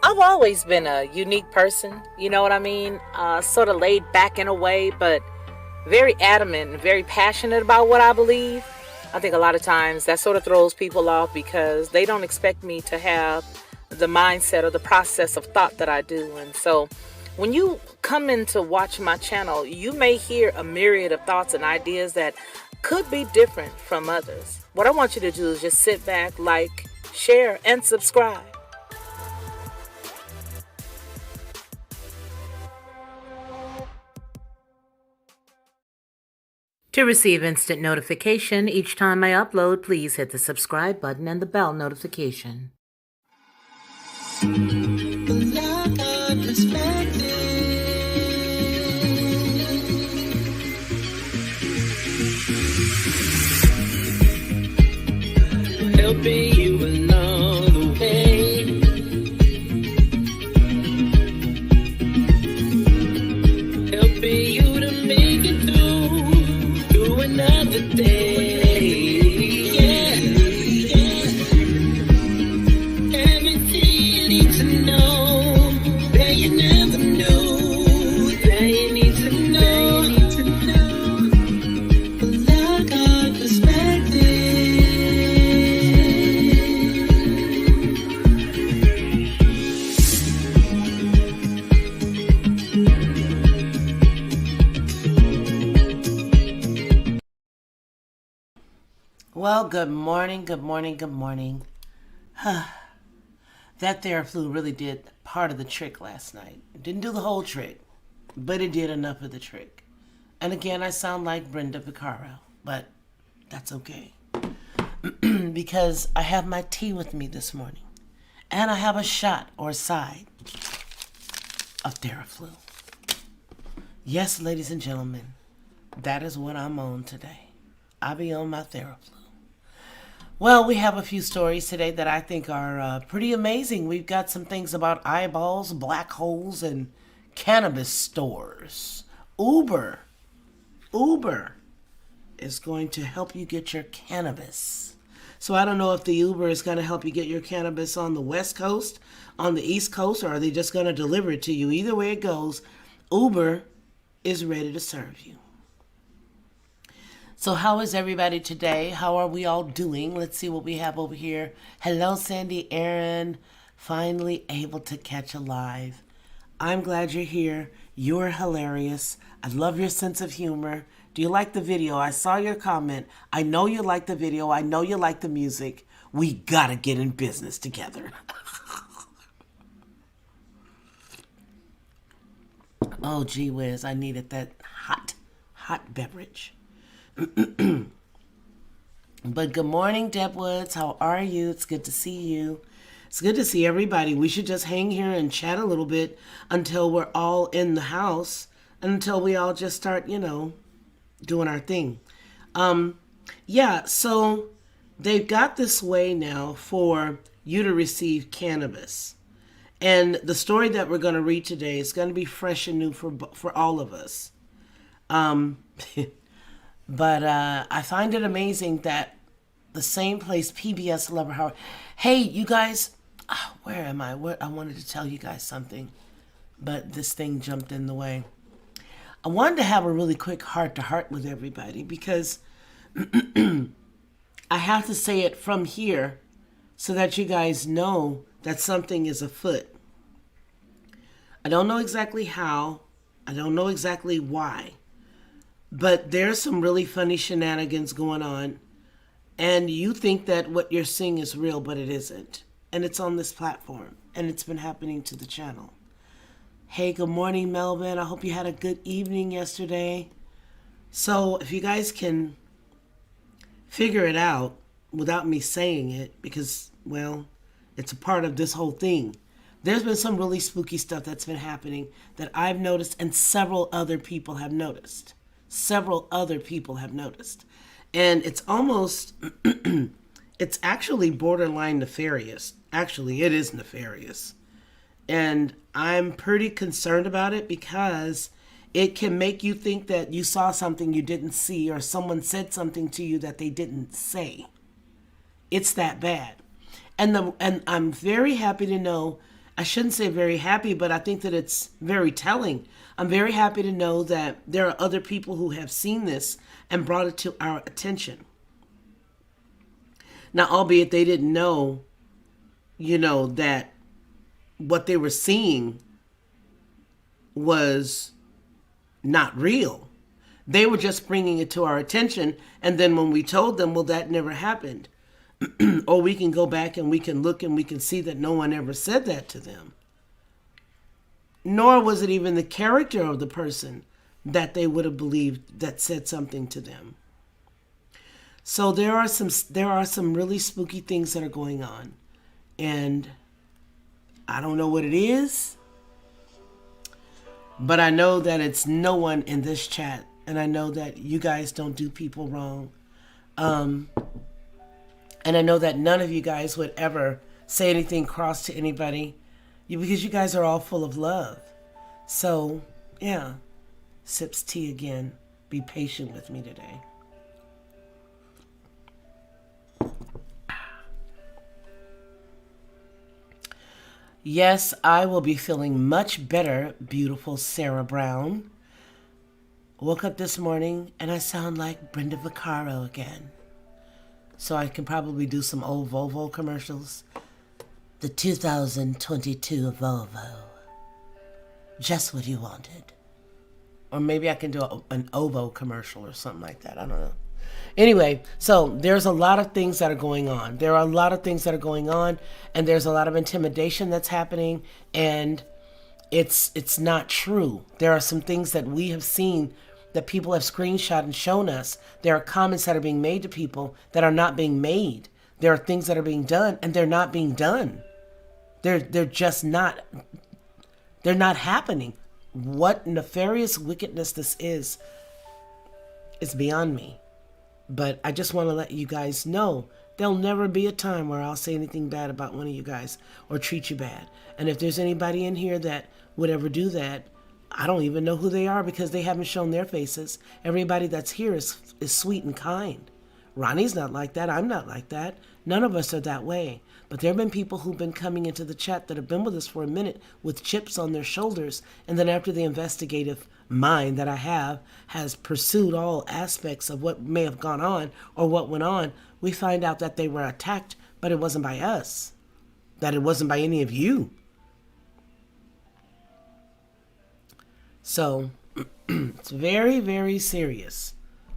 I've always been a unique person, you know what I mean? Sort of laid back in a way, but very adamant and very passionate about what I believe. I think a lot of times that sort of throws people off because they don't expect me to have the mindset or the process of thought that I do. And so when you come in to watch my channel, you may hear a myriad of thoughts and ideas that could be different from others. What I want you to do is just sit back, like, share, and subscribe. To receive instant notification each time I upload, please hit the subscribe button and the bell notification. Helping you along the way, helping you to make it through another day. Yeah, everything you need to know that you never knew, that you need to know. Like our perspective. Well, good morning, good morning, good morning. That Theraflu really did part of the trick last night. It didn't do the whole trick, but it did enough of the trick. And again, I sound like Brenda Piccaro, but that's okay. Because I have my tea with me this morning. And I have a shot or side of Theraflu. Yes, ladies and gentlemen, that is what I'm on today. I'll be on my Theraflu. Well, we have a few stories today that I think are pretty amazing. We've got some things about eyeballs, black holes, and cannabis stores. Uber is going to help you get your cannabis. So I don't know if the Uber is going to help you get your cannabis on the West Coast, on the East Coast, or are they just going to deliver it to you? Either way it goes, Uber is ready to serve you. So how is everybody today? How are we all doing? Let's see what we have over here. Hello, Sandy Aaron. Finally able to catch a live. I'm glad you're here. You're hilarious. I love your sense of humor. Do you like the video? I saw your comment. I know you like the video. I know you like the music. We gotta get in business together. Oh, gee whiz. I needed that hot beverage. But good morning, Deb Woods. How are you? It's good to see you. It's good to see everybody. We should just hang here and chat a little bit until we're all in the house, until we all just start, doing our thing. Yeah, so they've got this way now for you to receive cannabis. And the story that we're going to read today is going to be fresh and new for all of us. But I find it amazing that the same place, PBS Lover Howard. Hey, you guys, where am I? I wanted to tell you guys something, but this thing jumped in the way. I wanted to have a really quick heart-to-heart with everybody because I have to say it from here so that you guys know that something is afoot. I don't know exactly how. I don't know exactly why. But there's some really funny shenanigans going on. And you think that what you're seeing is real, but it isn't. And it's on this platform. And it's been happening to the channel. Hey, good morning, Melvin. I hope you had a good evening yesterday. So if you guys can figure it out without me saying it, because, well, it's a part of this whole thing. There's been some really spooky stuff that's been happening that I've noticed and several other people have noticed. And it's almost, it's actually borderline nefarious. Actually, it is nefarious. And I'm pretty concerned about it because it can make you think that you saw something you didn't see or someone said something to you that they didn't say. It's that bad. And I'm very happy to know, I shouldn't say very happy, but I think that it's very telling. I'm very happy to know that there are other people who have seen this and brought it to our attention. Now, albeit they didn't know, that what they were seeing was not real. They were just bringing it to our attention. And then when we told them, well, that never happened. Or we can go back and we can look and we can see that no one ever said that to them. Nor was it even the character of the person that they would have believed that said something to them. So there are some really spooky things that are going on. And I don't know what it is, but I know that it's no one in this chat. And I know that you guys don't do people wrong. And I know that none of you guys would ever say anything cross to anybody because you guys are all full of love. So, yeah, sips tea again. Be patient with me today. Yes, I will be feeling much better, beautiful Sarah Brown. Woke up this morning and I sound like Brenda Vaccaro again. So I can probably do some old Volvo commercials. The 2022 Volvo. Just what you wanted. Or maybe I can do an Ovo commercial or something like that. I don't know. Anyway, so there's a lot of things that are going on. There are a lot of things that are going on. And there's a lot of intimidation that's happening. And it's not true. There are some things that we have seen that people have screenshot and shown us. There are comments that are being made to people that are not being made. There are things that are being done and they're not being done. They're just not, they're not happening. What nefarious wickedness this is beyond me. But I just want to let you guys know there'll never be a time where I'll say anything bad about one of you guys or treat you bad. And if there's anybody in here that would ever do that, I don't even know who they are because they haven't shown their faces. Everybody that's here is sweet and kind. Ronnie's not like that. I'm not like that. None of us are that way. But there have been people who've been coming into the chat that have been with us for a minute with chips on their shoulders. And then after the investigative mind that I have has pursued all aspects of what may have gone on or what went on, we find out that they were attacked, but it wasn't by us. That it wasn't by any of you. So it's very, very serious.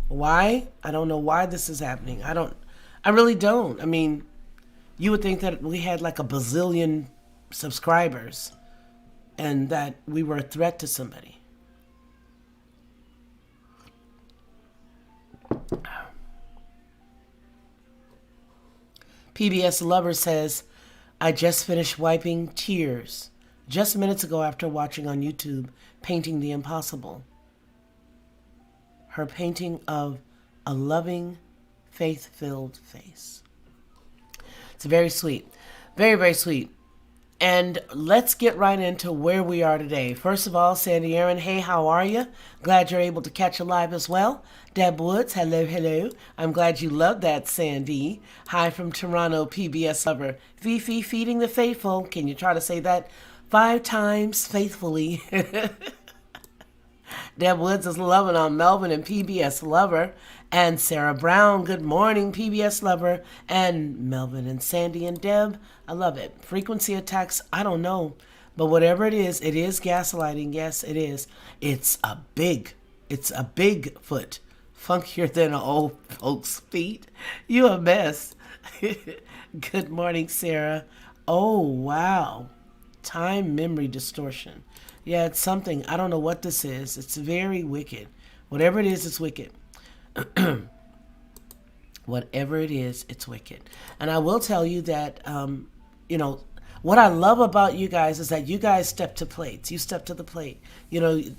Why? I don't know why this is happening. I really don't. I mean, you would think that we had like a bazillion subscribers and that we were a threat to somebody. PBS Lover says, I just finished wiping tears just minutes ago after watching on YouTube Painting the Impossible. Her painting of a loving, faith-filled face. It's very sweet. Very, very sweet. And let's get right into where we are today. First of all, Sandy Aaron, hey, how are you? Glad you're able to catch a live as well. Deb Woods, hello, hello. I'm glad you love that, Sandy. Hi from Toronto, PBS Lover. Fefe, feeding the faithful. Can you try to say that 5 times faithfully? Deb Woods is loving on Melvin and PBS Lover. And Sarah Brown, good morning, PBS Lover. And Melvin and Sandy and Deb, I love it. Frequency attacks, I don't know. But whatever it is gaslighting. Yes, it is. It's a big foot. Funkier than an old folks' feet. You a mess. Good morning, Sarah. Oh, wow. Time memory distortion. Yeah, it's something. I don't know what this is. It's very wicked. Whatever it is, it's wicked. Whatever it is, it's wicked. And I will tell you that, what I love about you guys is that you guys step to plates. You step to the plate.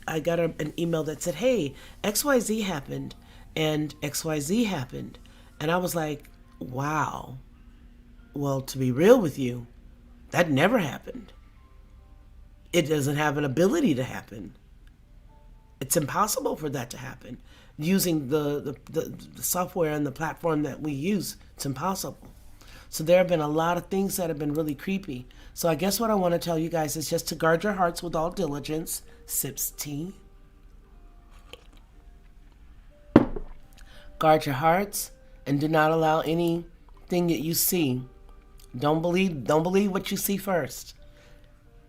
I got an email that said, hey, XYZ happened and XYZ happened. And I was like, wow. Well, to be real with you, that never happened. It doesn't have an ability to happen. It's impossible for that to happen. Using the software and the platform that we use, it's impossible. So there have been a lot of things that have been really creepy. So I guess what I want to tell you guys is just to guard your hearts with all diligence. Sips tea. Guard your hearts and do not allow anything that you see. Don't believe what you see first.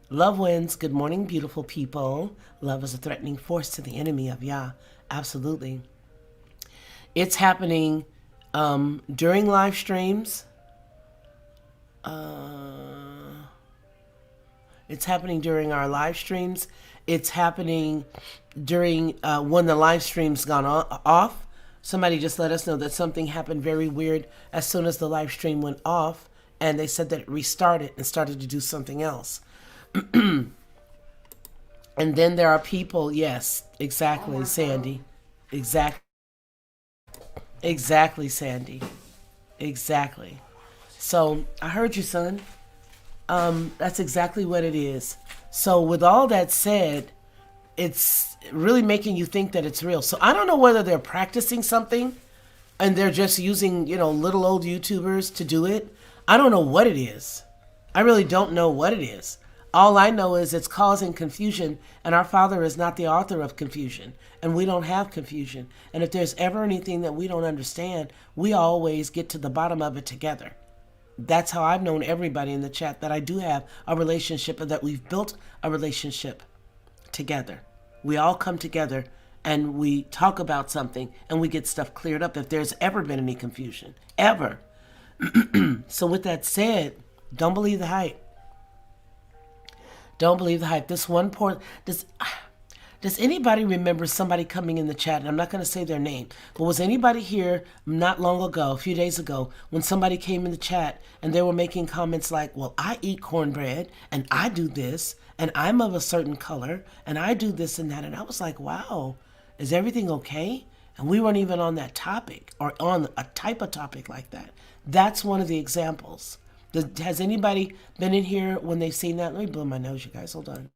Love wins. Good morning, beautiful people. Love is a threatening force to the enemy of Yah. Absolutely. It's happening during live streams. It's happening during our live streams. It's happening during when the live stream's gone off. Somebody just let us know that something happened very weird as soon as the live stream went off, and they said that it restarted and started to do something else. And then there are people, yes, exactly, Sandy. Exactly, Sandy. Exactly. So I heard you, son. That's exactly what it is. So with all that said, it's really making you think that it's real. So I don't know whether they're practicing something and they're just using, little old YouTubers to do it. I don't know what it is. I really don't know what it is. All I know is it's causing confusion, and our Father is not the author of confusion, and we don't have confusion. And if there's ever anything that we don't understand, we always get to the bottom of it together. That's how I've known everybody in the chat, that I do have a relationship, and that we've built a relationship together. We all come together and we talk about something and we get stuff cleared up if there's ever been any confusion. Ever. So with that said, don't believe the hype. Don't believe the hype. Does anybody remember somebody coming in the chat? And I'm not going to say their name, but was anybody here not long ago, a few days ago, when somebody came in the chat and they were making comments like, well, I eat cornbread and I do this and I'm of a certain color and I do this and that. And I was like, wow, is everything okay? And we weren't even on that topic or on a type of topic like that. That's one of the examples. Has anybody been in here when they've seen that? Let me blow my nose, you guys. Hold on.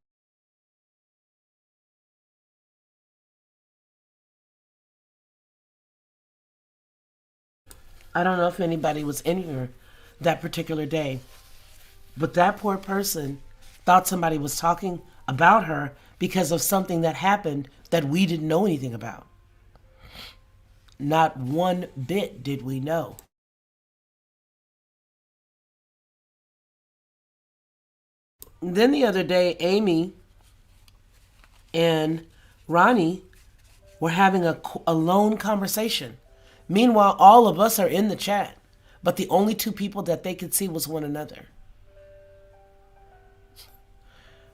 I don't know if anybody was in here that particular day, but that poor person thought somebody was talking about her because of something that happened that we didn't know anything about. Not one bit did we know. Then the other day, Amy and Ronnie were having a lone conversation. Meanwhile, all of us are in the chat, but the only two people that they could see was one another.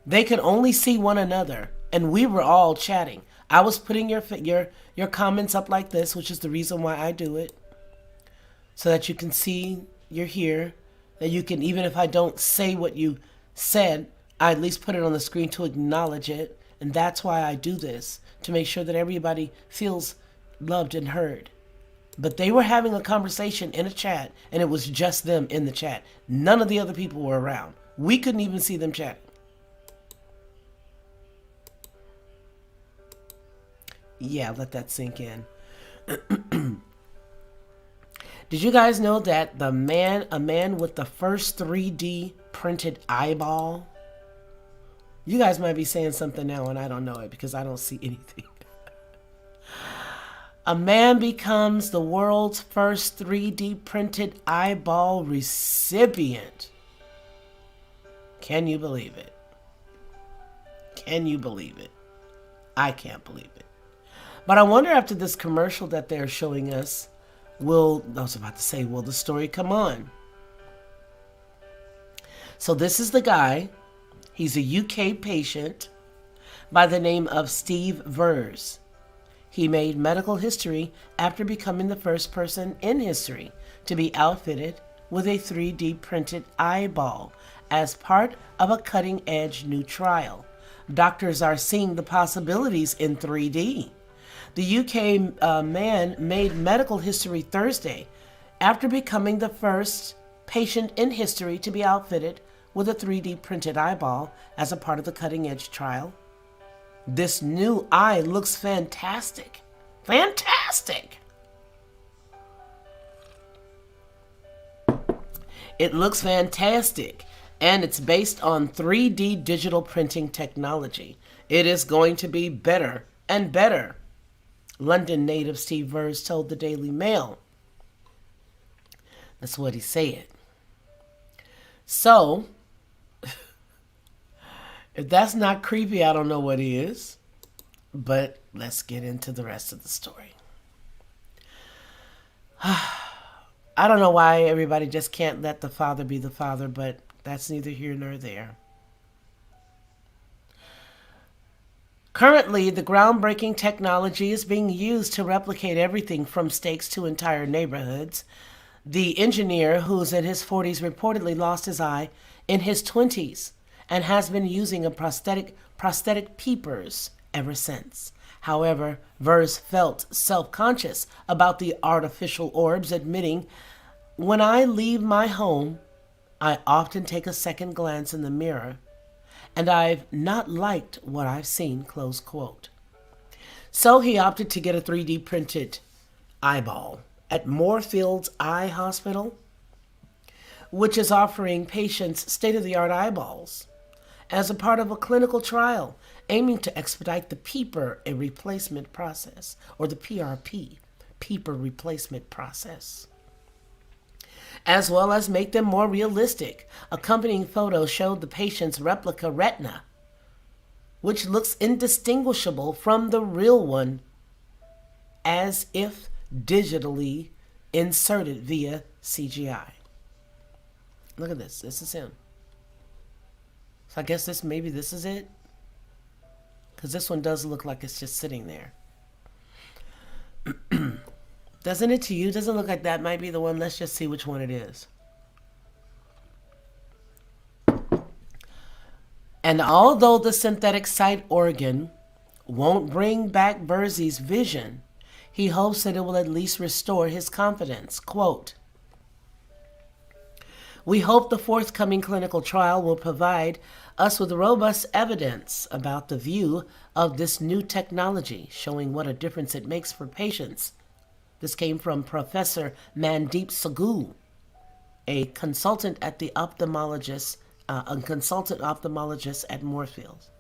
They could only see one another, and we were all chatting. I was putting your comments up like this, which is the reason why I do it, so that you can see you're here, that you can, even if I don't say what you said, I at least put it on the screen to acknowledge it, and that's why I do this, to make sure that everybody feels loved and heard. But they were having a conversation in a chat, and it was just them in the chat. None of the other people were around. We couldn't even see them chatting. Yeah, let that sink in. Did you guys know that a man with the first 3D printed eyeball? You guys might be saying something now and I don't know it because I don't see anything. A man becomes the world's first 3D printed eyeball recipient. Can you believe it? Can you believe it? I can't believe it. But I wonder after this commercial that they're showing us, will the story come on? So this is the guy. He's a UK patient by the name of Steve Vers. He made medical history after becoming the first person in history to be outfitted with a 3D printed eyeball as part of a cutting-edge new trial. Doctors are seeing the possibilities in 3D. The UK man made medical history Thursday after becoming the first patient in history to be outfitted with a 3D printed eyeball as a part of the cutting-edge trial. This new eye looks fantastic. Fantastic! It looks fantastic, and it's based on 3D digital printing technology. It is going to be better and better, London native Steve Vers told the Daily Mail. That's what he said. So, if that's not creepy, I don't know what is. But let's get into the rest of the story. I don't know why everybody just can't let the father be the father, but that's neither here nor there. Currently, the groundbreaking technology is being used to replicate everything from steaks to entire neighborhoods. The engineer, who's in his 40s, reportedly lost his eye in his 20s and has been using a prosthetic peepers ever since. However, Vers felt self-conscious about the artificial orbs, admitting, "When I leave my home, I often take a second glance in the mirror, and I've not liked what I've seen," close quote. So he opted to get a 3D printed eyeball at Moorfields Eye Hospital, which is offering patients state-of-the-art eyeballs as a part of a clinical trial aiming to expedite the peeper replacement process, or the PRP, peeper replacement process, as well as make them more realistic. Accompanying photos showed the patient's replica retina, which looks indistinguishable from the real one, as if digitally inserted via CGI. Look at this. This is him. So I guess maybe this is it. Because this one does look like it's just sitting there. Doesn't it to you? Doesn't look like that might be the one. Let's just see which one it is. And although the synthetic sight organ won't bring back Verzi's vision, he hopes that it will at least restore his confidence. Quote, "We hope the forthcoming clinical trial will provide us with robust evidence about the view of this new technology, showing what a difference it makes for patients." This came from Professor Mandeep Sagu, a consultant ophthalmologist at Moorfields.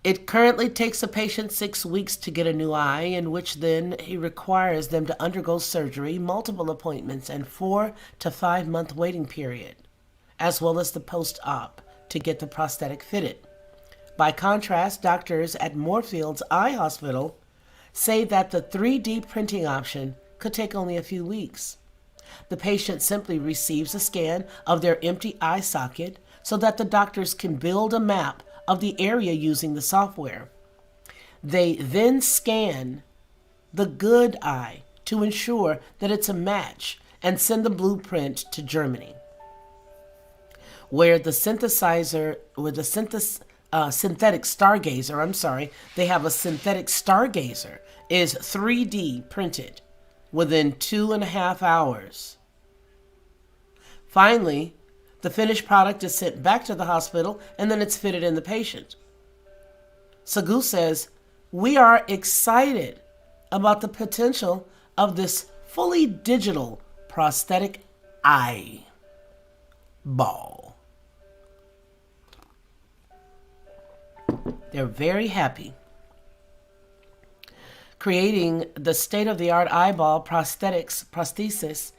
It currently takes a patient 6 weeks to get a new eye, in which then he requires them to undergo surgery, multiple appointments, and 4 to 5 month waiting period, as well as the post-op to get the prosthetic fitted. By contrast, doctors at Moorfields Eye Hospital say that the 3D printing option could take only a few weeks. The patient simply receives a scan of their empty eye socket so that the doctors can build a map of the area using the software. They then scan the good eye to ensure that it's a match and send the blueprint to Germany, where the synthetic stargazer, they have a synthetic stargazer, is 3D printed within 2.5 hours. Finally, the finished product is sent back to the hospital and then it's fitted in the patient. Sagu says, "We are excited about the potential of this fully digital prosthetic eye ball." They're very happy. Creating the state-of-the-art eyeball prosthesis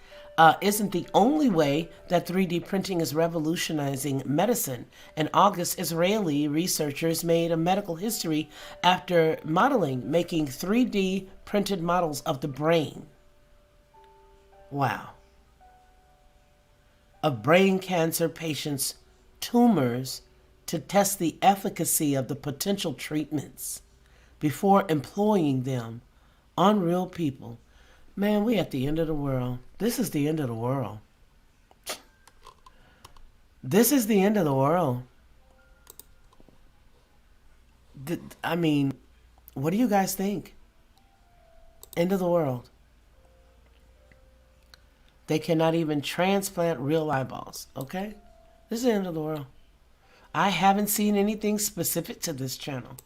isn't the only way that 3D printing is revolutionizing medicine. In August, Israeli researchers made a medical history after making 3D printed models of the brain. Wow. Of brain cancer patients' tumors to test the efficacy of the potential treatments before employing them on real people. Man, we at the end of the world. This is the end of the world. This is the end of the world. I mean, what do you guys think? End of the world. They cannot even transplant real eyeballs, okay? This is the end of the world. I haven't seen anything specific to this channel.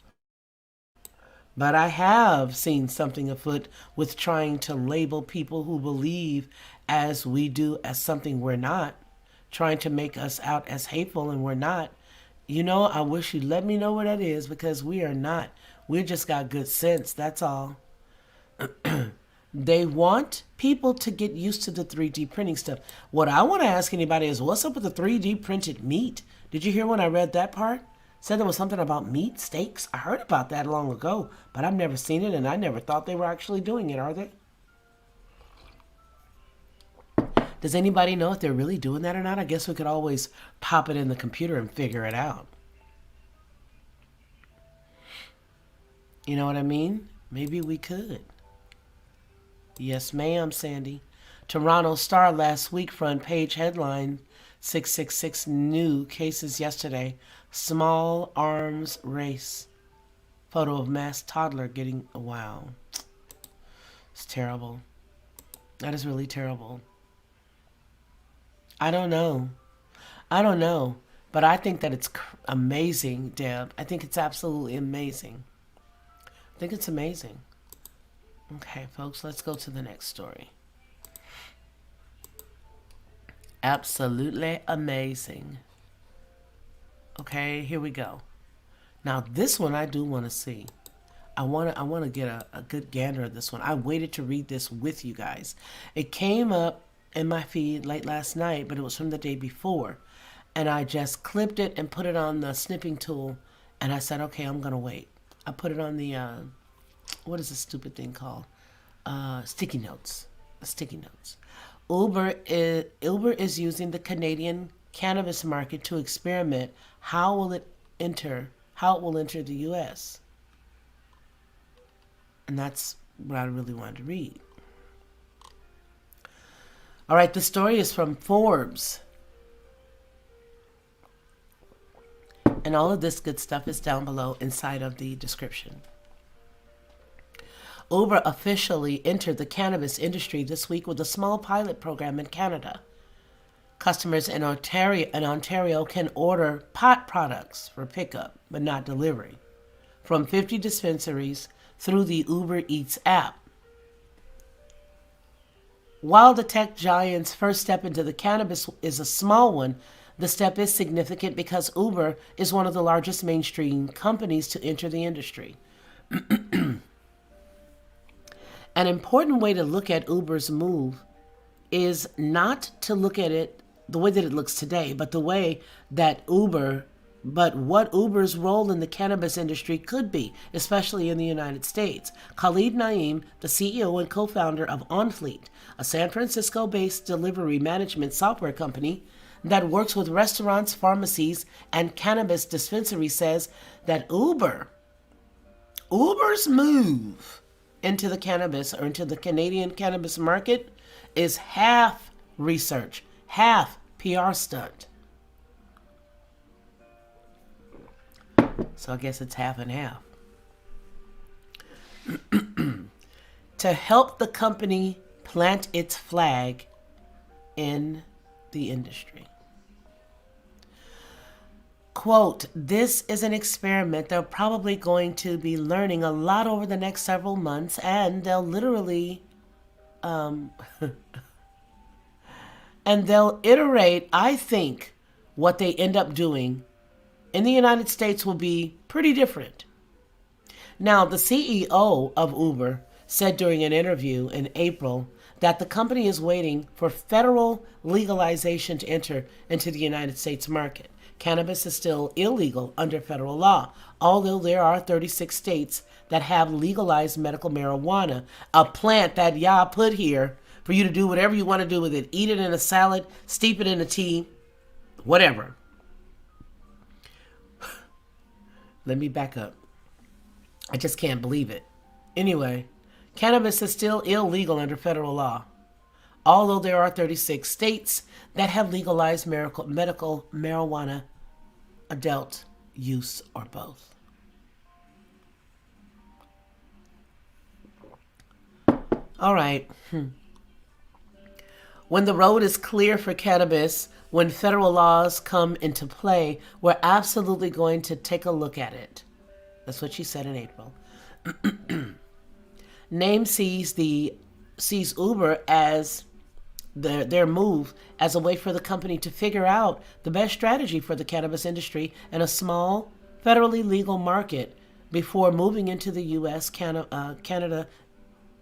But I have seen something afoot with trying to label people who believe as we do as something we're not, trying to make us out as hateful and we're not. I wish you'd let me know what that is because we are not. We just got good sense. That's all. They want people to get used to the 3D printing stuff. What I want to ask anybody is what's up with the 3D printed meat? Did you hear when I read that part? Said there was something about meat, steaks. I heard about that long ago, but I've never seen it and I never thought they were actually doing it, are they? Does anybody know if they're really doing that or not? I guess we could always pop it in the computer and figure it out. You know what I mean? Maybe we could. Yes, ma'am, Sandy. Toronto Star last week front page headline 666 new cases yesterday. Small arms race. Photo of mass toddler getting... Wow. It's terrible. That is really terrible. I don't know. But I think that it's amazing, Deb. I think it's absolutely amazing. I think it's amazing. Okay, folks, let's go to the next story. Absolutely amazing. Okay, here we go. Now, this one I do want to see. I want to get a good gander of this one. I waited to read this with you guys. It came up in my feed late last night, but it was from the day before. And I just clipped it and put it on the snipping tool. And I said, okay, I'm going to wait. I put it on the, what is this stupid thing called? Sticky notes. Sticky notes. Uber is using the Canadian cannabis market to experiment how it will enter the U.S. And that's what I really wanted to read. All right, the story is from Forbes. And all of this good stuff is down below inside of the description. Uber officially entered the cannabis industry this week with a small pilot program in Canada. Customers in Ontario can order pot products for pickup, but not delivery, from 50 dispensaries through the Uber Eats app. While the tech giant's first step into the cannabis is a small one, the step is significant because Uber is one of the largest mainstream companies to enter the industry. An important way to look at Uber's move is not to look at it the way that it looks today, but what Uber's role in the cannabis industry could be, especially in the United States. Khalid Naeem, the CEO and co-founder of OnFleet, a San Francisco-based delivery management software company that works with restaurants, pharmacies, and cannabis dispensaries, says that Uber's move into the cannabis or into the Canadian cannabis market is half research, half PR stunt. So I guess it's half and half. To help the company plant its flag in the industry. Quote, this is an experiment. They're probably going to be learning a lot over the next several months, and they'll literally and they'll iterate. I think what they end up doing in the United States will be pretty different. Now, the CEO of Uber said during an interview in April that the company is waiting for federal legalization to enter into the United States market. Cannabis is still illegal under federal law, although there are 36 states that have legalized medical marijuana, a plant that Yah put here for you to do whatever you want to do with it. Eat it in a salad, steep it in a tea, whatever. Let me back up. I just can't believe it. Anyway, cannabis is still illegal under federal law, although there are 36 states that have legalized medical marijuana, adult use, or both. All right. When the road is clear for cannabis, when federal laws come into play, we're absolutely going to take a look at it. That's what she said in April. Name sees Uber as their move as a way for the company to figure out the best strategy for the cannabis industry in a small, federally legal market before moving into the U.S. Canada.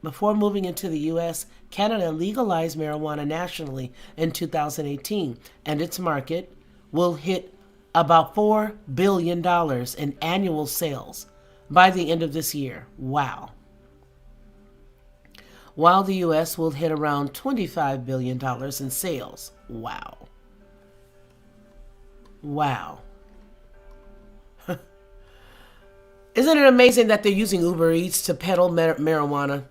Before moving into the U.S., Canada legalized marijuana nationally in 2018, and its market will hit about $4 billion in annual sales by the end of this year. Wow. While the U.S. will hit around $25 billion in sales. Wow. Wow. Isn't it amazing that they're using Uber Eats to peddle marijuana?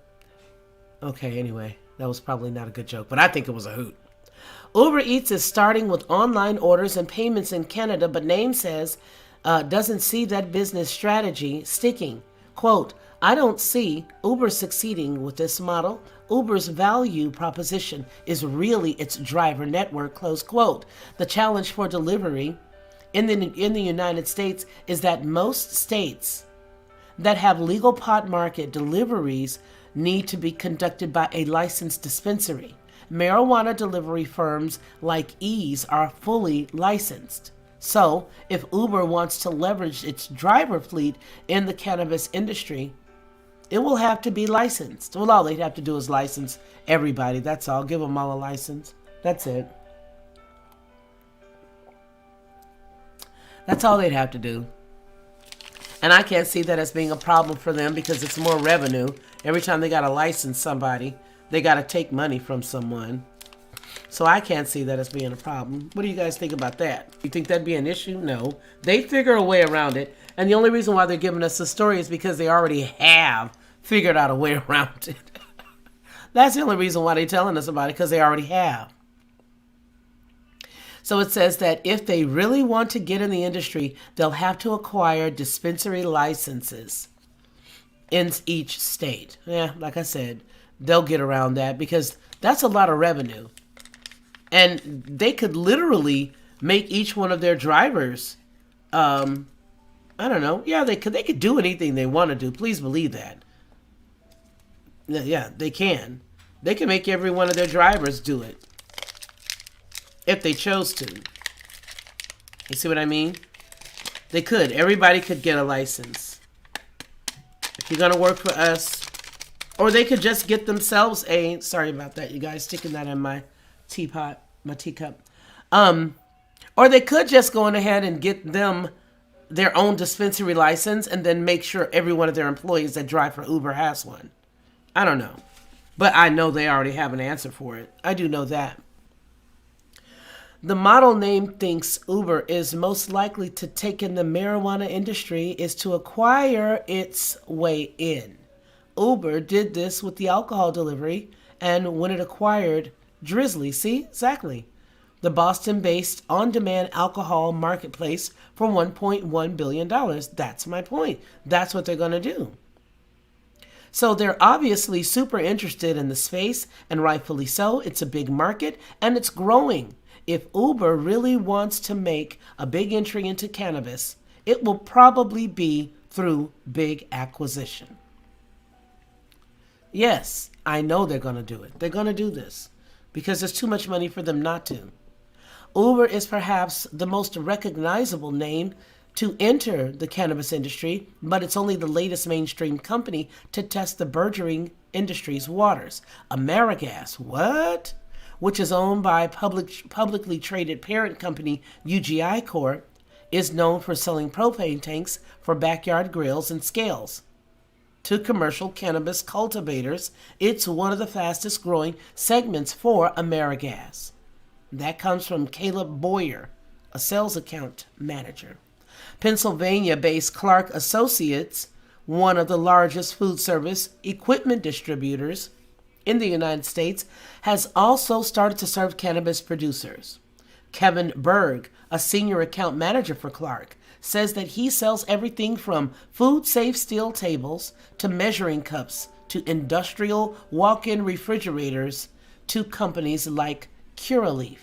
Okay, anyway, that was probably not a good joke, but I think it was a hoot. Uber Eats is starting with online orders and payments in Canada, but name says doesn't see that business strategy sticking. Quote, I don't see Uber succeeding with this model. Uber's value proposition is really its driver network, close quote. The challenge for delivery in the United States is that most states that have legal pot market deliveries need to be conducted by a licensed dispensary. Marijuana delivery firms like Ease are fully licensed. So, if Uber wants to leverage its driver fleet in the cannabis industry, it will have to be licensed. Well, all they'd have to do is license everybody. That's all. Give them all a license. That's it. That's all they'd have to do. And I can't see that as being a problem for them because it's more revenue. Every time they got to license somebody, they got to take money from someone. So I can't see that as being a problem. What do you guys think about that? You think that'd be an issue? No. They figure a way around it. And the only reason why they're giving us the story is because they already have figured out a way around it. That's the only reason why they're telling us about it, because they already have. So it says that if they really want to get in the industry, they'll have to acquire dispensary licenses in each state. Yeah, like I said, they'll get around that because that's a lot of revenue. And they could literally make each one of their drivers, I don't know. Yeah, they could do anything they want to do. Please believe that. Yeah, they can. They can make every one of their drivers do it. If they chose to. You see what I mean? They could. Everybody could get a license. If you're going to work for us. Or they could just get themselves a... Sorry about that, you guys. Sticking that in my teapot. My teacup. Or they could just go on ahead and get them their own dispensary license and then make sure every one of their employees that drive for Uber has one. I don't know. But I know they already have an answer for it. I do know that. The model name thinks Uber is most likely to take in the marijuana industry is to acquire its way in. Uber did this with the alcohol delivery and when it acquired Drizzly, see? Exactly. The Boston-based on-demand alcohol marketplace for $1.1 billion. That's my point. That's what they're going to do. So they're obviously super interested in the space, and rightfully so. It's a big market, and it's growing. If Uber really wants to make a big entry into cannabis, it will probably be through big acquisition. Yes, I know they're going to do it. They're going to do this because there's too much money for them not to. Uber is perhaps the most recognizable name to enter the cannabis industry, but it's only the latest mainstream company to test the burgeoning industry's waters. AmeriGas, what? Which is owned by publicly traded parent company UGI Corp, is known for selling propane tanks for backyard grills and scales. To commercial cannabis cultivators, it's one of the fastest growing segments for AmeriGas. That comes from Caleb Boyer, a sales account manager. Pennsylvania-based Clark Associates, one of the largest food service equipment distributors in the United States, has also started to serve cannabis producers. Kevin Berg, a senior account manager for Clark, says that he sells everything from food-safe steel tables to measuring cups to industrial walk-in refrigerators to companies like Curaleaf.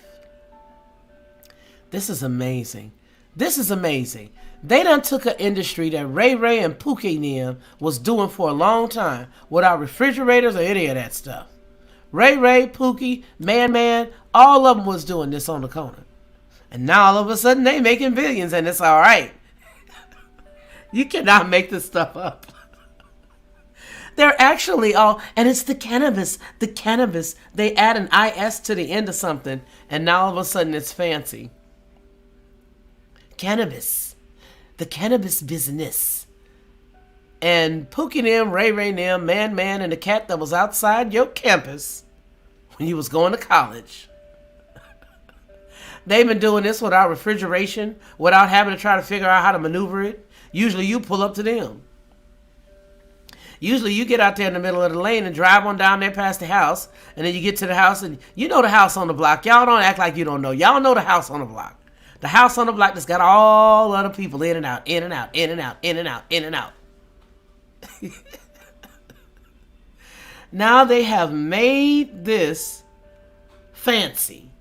This is amazing. This is amazing. They done took an industry that Ray Ray and Pookie Nim was doing for a long time without refrigerators or any of that stuff. Ray Ray, Pookie, Man Man, all of them was doing this on the corner. And now all of a sudden they making billions and it's all right. You cannot make this stuff up. They're actually all, and it's the cannabis. The cannabis. They add an IS to the end of something, and now all of a sudden it's fancy. Cannabis. The cannabis business. And Pookie them, Ray Ray them, Man Man, and the cat that was outside your campus when you was going to college. They've been doing this without refrigeration, without having to try to figure out how to maneuver it. Usually you pull up to them. Usually you get out there in the middle of the lane and drive on down there past the house, and then you get to the house, and you know the house on the block. Y'all don't act like you don't know. Y'all know the house on the block. The house on the block that's got all other people in and out, in and out, in and out, in and out, in and out. Now they have made this fancy.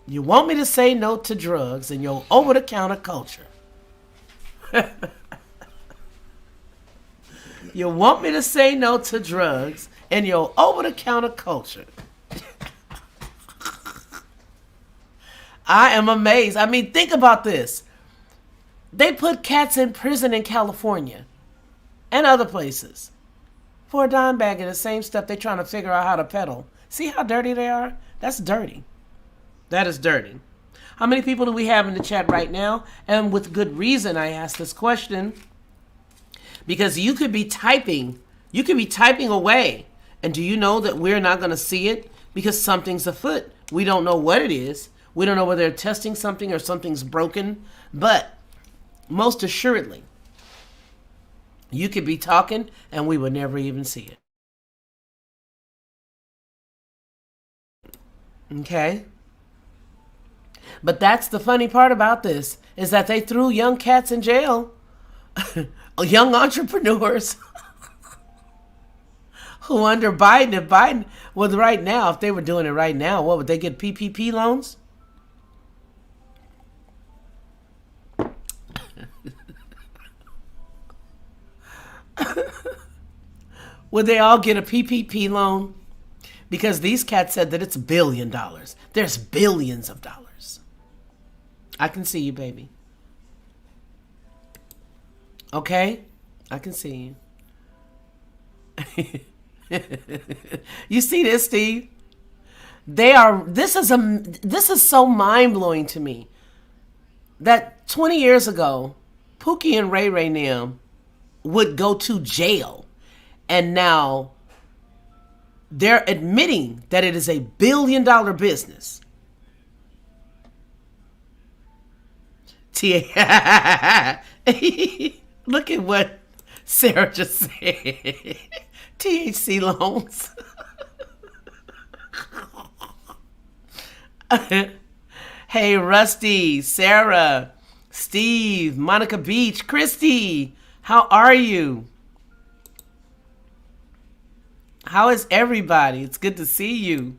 You want me to say no to drugs and your over-the-counter culture. You want me to say no to drugs and your over-the-counter culture. I am amazed. I mean, think about this. They put cats in prison in California and other places for a dime bag of the same stuff they're trying to figure out how to peddle. See how dirty they are? That's dirty. That is dirty. How many people do we have in the chat right now? And with good reason I ask this question. Because you could be typing away. And do you know that we're not going to see it? Because something's afoot. We don't know what it is. We don't know whether they're testing something or something's broken. But most assuredly, you could be talking and we would never even see it. Okay? But that's the funny part about this, is that they threw young cats in jail. Young entrepreneurs who under Biden, if Biden was right now, if they were doing it right now, what would they get, PPP loans? Would they all get a PPP loan? Because these cats said that it's $1 billion. There's billions of dollars. I can see you, baby. Okay? I can see you. You see this, Steve? This is so mind-blowing to me. That 20 years ago, Pookie and Ray Ray Nim would go to jail. And now they're admitting that it is a $1 billion business. Look at what Sarah just said. THC loans. Hey, Rusty, Sarah, Steve, Monica Beach, Christy, how are you? How is everybody? It's good to see you.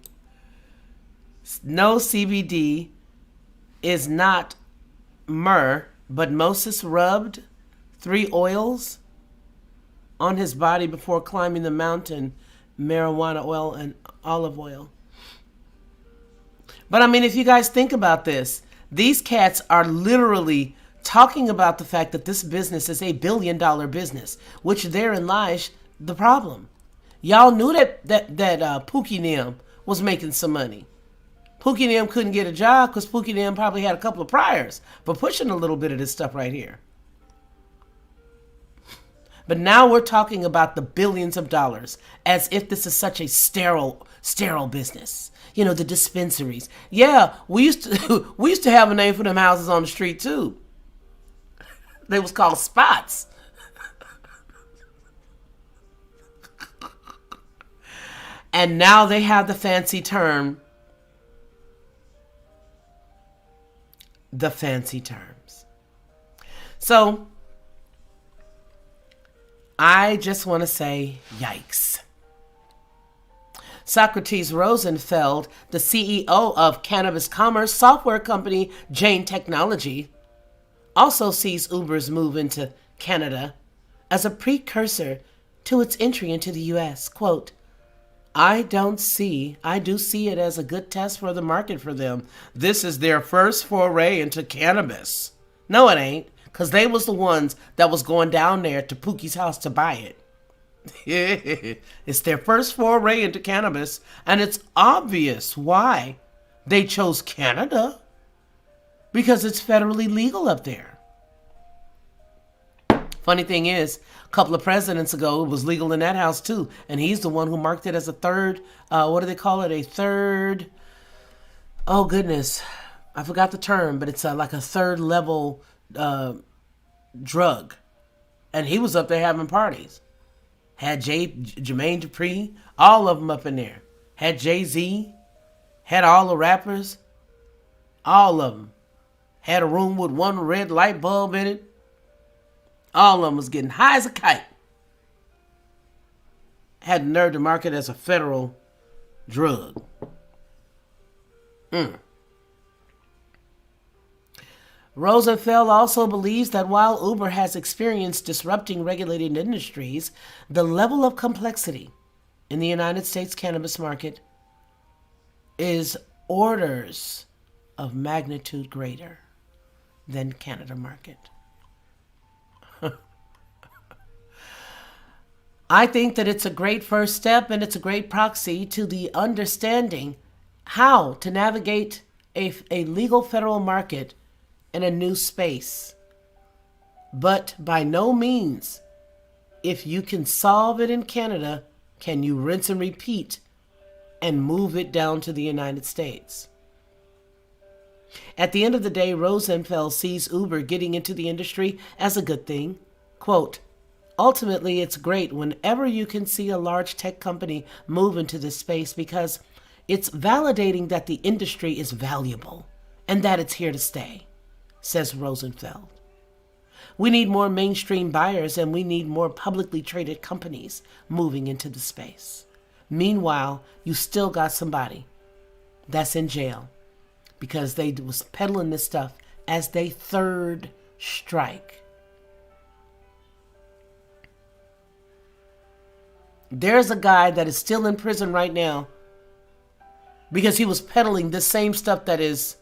No, CBD is not myrrh, but Moses rubbed 3 oils on his body before climbing the mountain, marijuana oil and olive oil. But I mean, if you guys think about this, these cats are literally talking about the fact that this business is a $1 billion business, which therein lies the problem. Y'all knew that Pookie Nim was making some money. Pookie Nim couldn't get a job because Pookie Nim probably had a couple of priors for pushing a little bit of this stuff right here. But now we're talking about the billions of dollars as if this is such a sterile business. You know, the dispensaries. Yeah, we used to have a name for them houses on the street too. They was called spots. And now they have the fancy term, the fancy terms. So I just want to say, yikes. Socrates Rosenfeld, the CEO of cannabis commerce software company Jane Technology, also sees Uber's move into Canada as a precursor to its entry into the U.S. Quote, I do see it as a good test for the market for them. This is their first foray into cannabis. No, it ain't, because they was the ones that was going down there to Pookie's house to buy it. It's their first foray into cannabis, and it's obvious why they chose Canada, because it's federally legal up there. Funny thing is, a couple of presidents ago, it was legal in that house too, and he's the one who marked it as a third, what do they call it? A third, oh goodness, I forgot the term, but it's like a third level drug. And he was up there having parties. Had Jermaine Dupri, all of them up in there. Had Jay-Z, had all the rappers, all of them. Had a room with one red light bulb in it. All of them was getting high as a kite. Had the nerve to market as a federal drug. Rosenfeld also believes that while Uber has experienced disrupting regulated industries, the level of complexity in the United States cannabis market is orders of magnitude greater than Canada market. I think that it's a great first step, and it's a great proxy to the understanding how to navigate a legal federal market in a new space. But by no means, if you can solve it in Canada, can you rinse and repeat and move it down to the United States. At the end of the day, Rosenfeld sees Uber getting into the industry as a good thing. Quote, ultimately, it's great whenever you can see a large tech company move into this space because it's validating that the industry is valuable and that it's here to stay, says Rosenfeld. We need more mainstream buyers and we need more publicly traded companies moving into the space. Meanwhile, you still got somebody that's in jail because they was peddling this stuff as their third strike. There's a guy that is still in prison right now because he was peddling this same stuff that is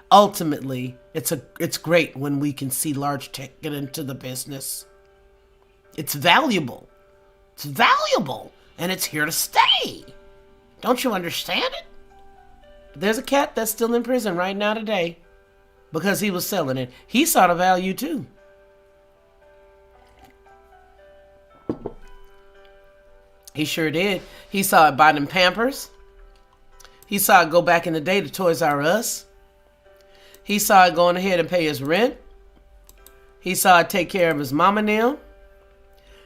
ultimately, it's great when we can see large tech get into the business. It's valuable. It's valuable, and it's here to stay. Don't you understand it? There's a cat that's still in prison right now today because he was selling it. He saw the value too. He sure did. He saw it buy them Pampers. He saw it go back in the day to Toys R Us. He saw it going ahead and pay his rent. He saw it take care of his mama now.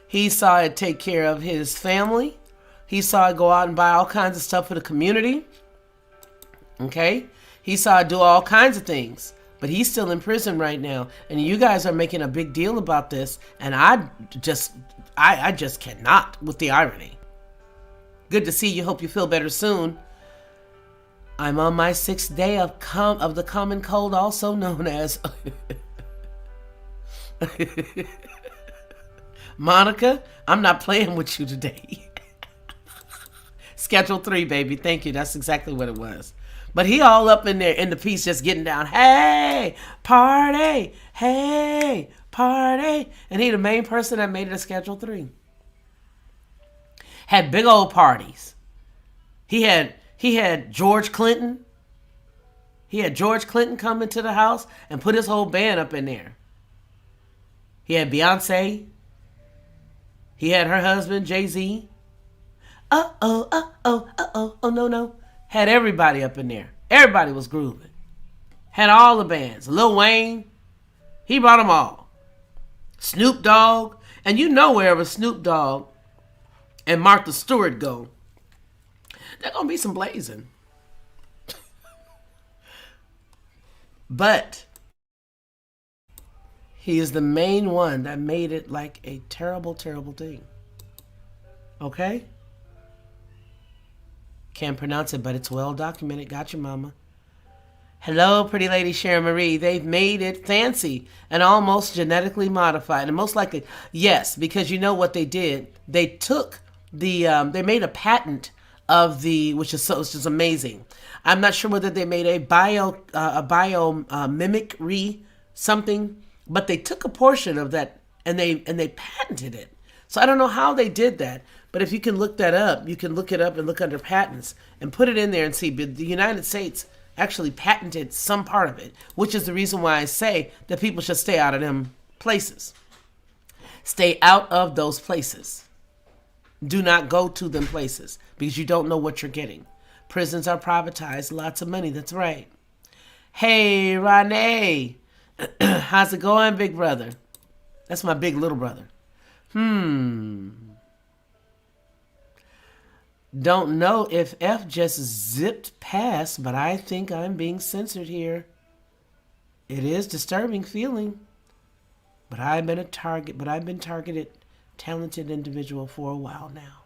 He saw it take care of his family. He saw it go out and buy all kinds of stuff for the community. Okay? He saw it do all kinds of things. But he's still in prison right now. And you guys are making a big deal about this. And I just cannot with the irony. Good to see you. Hope you feel better soon. I'm on my 6th day of the common cold, also known as Monica. I'm not playing with you today. Schedule 3, baby. Thank you. That's exactly what it was. But he all up in there in the piece just getting down. Hey, party. Hey, party. And he the main person that made it a Schedule 3. Had big old parties. He had George Clinton. He had George Clinton come into the house and put his whole band up in there. He had Beyonce. He had her husband, Jay-Z. Oh, no. Had everybody up in there. Everybody was grooving. Had all the bands. Lil Wayne, he brought them all. Snoop Dogg. And you know wherever Snoop Dogg and Martha Stewart go, there's going to be some blazing. But he is the main one that made it like a terrible, terrible thing. Okay? Can't pronounce it, but it's well documented. Got you, mama. Hello, pretty lady Sharon Marie. They've made it fancy and almost genetically modified. And most likely, yes, because you know what they did? They took they made a patent of the, which is amazing. I'm not sure whether they made a bio mimicry something, but they took a portion of that and they patented it. So I don't know how they did that, but if you can look that up, you can look it up and look under patents and put it in there and see. But the United States actually patented some part of it, which is the reason why I say that people should stay out of them places. Stay out of those places. Do not go to them places because you don't know what you're getting. Prisons are privatized, lots of money, that's right. Hey, Renee. How's it going, big brother? That's my big little brother. Don't know if F just zipped past, but I think I'm being censored here. It is disturbing feeling. But I've been targeted, talented individual for a while now.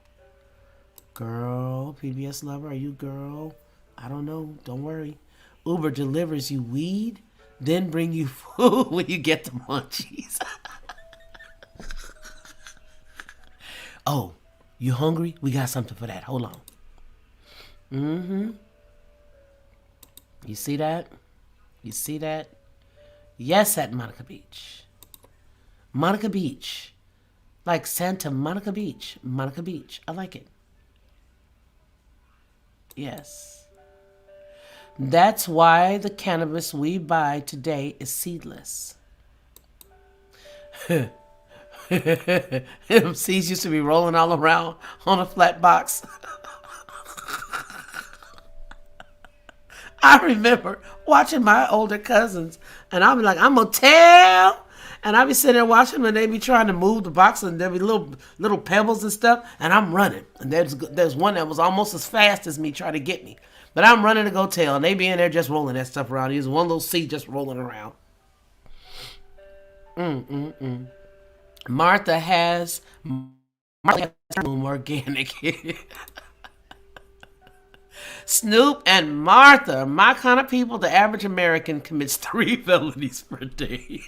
Girl, PBS lover, are you girl? I don't know. Don't worry. Uber delivers you weed, then bring you food when you get the munchies. Oh, you hungry? We got something for that. Hold on. You see that? You see that? Yes, at Monica Beach. Monica Beach. Like Santa Monica Beach. Monica Beach. I like it. Yes. That's why the cannabis we buy today is seedless. Seeds used to be rolling all around on a flat box. I remember watching my older cousins, and I'll be like, I'm gonna tell. And I'll be sitting there watching them, and they be trying to move the box, and there be little pebbles and stuff, and I'm running. And there's one that was almost as fast as me trying to get me. But I'm running to go tell, and they be in there just rolling that stuff around. There's one little seed just rolling around. Martha has organic. Snoop and Martha, my kind of people, the average American commits 3 felonies per day.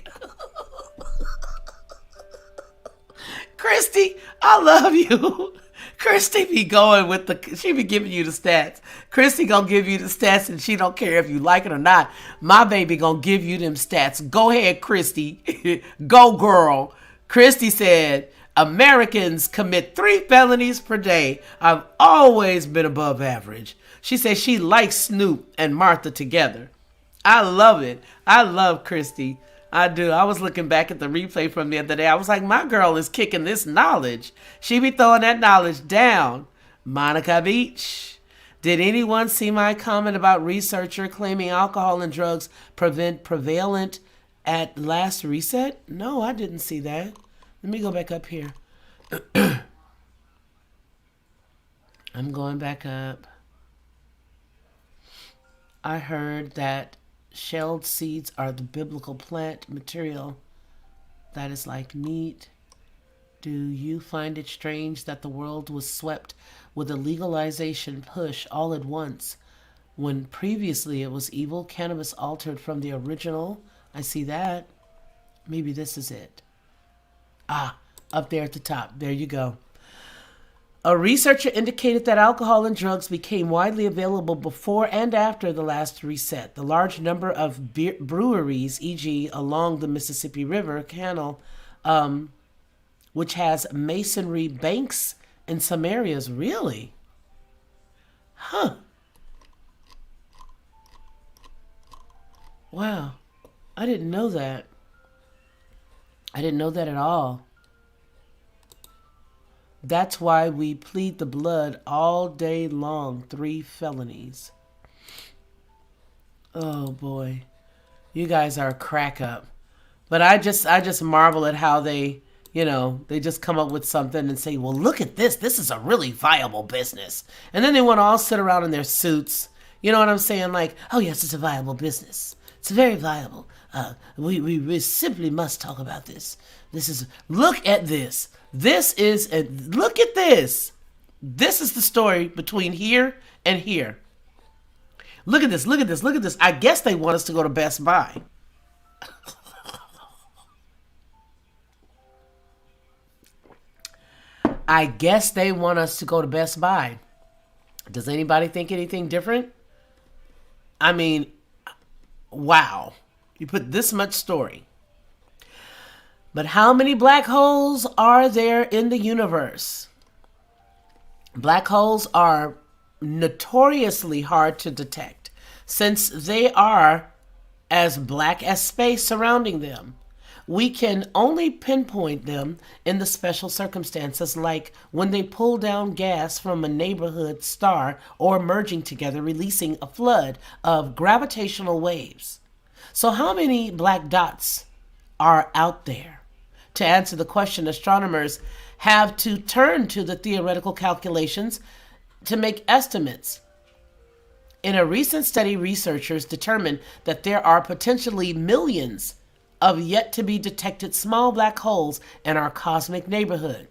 Christy, I love you. Christy be going with she be giving you the stats. Christy gonna give you the stats and she don't care if you like it or not. My baby gonna give you them stats. Go ahead, Christy. Go, girl. Christy said, Americans commit 3 felonies per day. I've always been above average. She said she likes Snoop and Martha together. I love it. I love Christy. I do. I was looking back at the replay from the other day. I was like, my girl is kicking this knowledge. She be throwing that knowledge down. Monica Beach. Did anyone see my comment about researcher claiming alcohol and drugs prevalent at last reset? No, I didn't see that. Let me go back up here. I'm going back up. I heard that shelled seeds are the biblical plant material that is like meat. Do you find it strange that the world was swept with a legalization push all at once when previously it was evil? Cannabis altered from the original. I see that. Maybe this is it. Up there at the top. There you go. A researcher indicated that alcohol and drugs became widely available before and after the last reset. The large number of breweries, e.g., along the Mississippi River Canal, which has masonry banks in some areas. Really? Huh. Wow. I didn't know that. I didn't know that at all. That's why we plead the blood all day long. 3 felonies. Oh boy. You guys are a crack up. But I just marvel at how they just come up with something and say, well, look at this. This is a really viable business. And then they want to all sit around in their suits. You know what I'm saying? Like, oh yes, it's a viable business. It's very viable. We simply must talk about this. Look at this. Look at this. This is the story between here and here. Look at this, look at this, look at this. I guess they want us to go to Best Buy. I guess they want us to go to Best Buy. Does anybody think anything different? I mean, wow. You put this much story. But how many black holes are there in the universe? Black holes are notoriously hard to detect since they are as black as space surrounding them. We can only pinpoint them in the special circumstances like when they pull down gas from a neighborhood star or merging together, releasing a flood of gravitational waves. So how many black dots are out there? To answer the question, astronomers have to turn to the theoretical calculations to make estimates. In a recent study, researchers determined that there are potentially millions of yet to be detected small black holes in our cosmic neighborhood.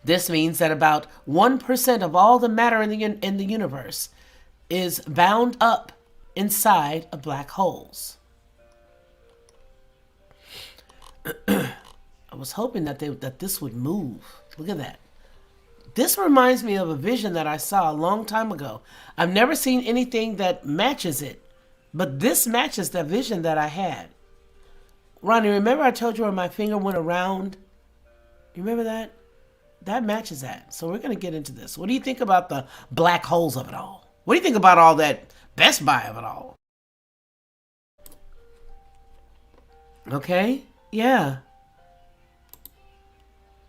This means that about 1% of all the matter in the universe is bound up inside of black holes. I was hoping that this would move. Look at that. This reminds me of a vision that I saw a long time ago. I've never seen anything that matches it, but this matches the vision that I had. Ronnie, remember I told you where my finger went around? You remember that? That matches that. So we're going to get into this. What do you think about the black holes of it all? What do you think about all that Best Buy of it all? Okay? Yeah.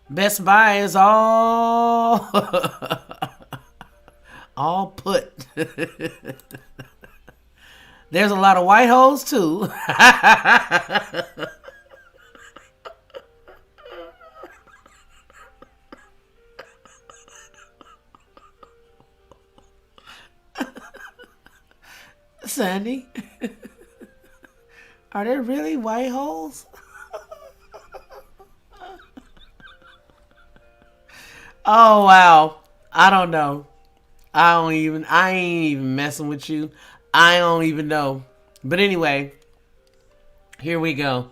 Best Buy is all all put. There's a lot of white holes too. Sandy, are there really white holes? Oh wow. I don't know. I ain't even messing with you. I don't even know. But anyway, here we go.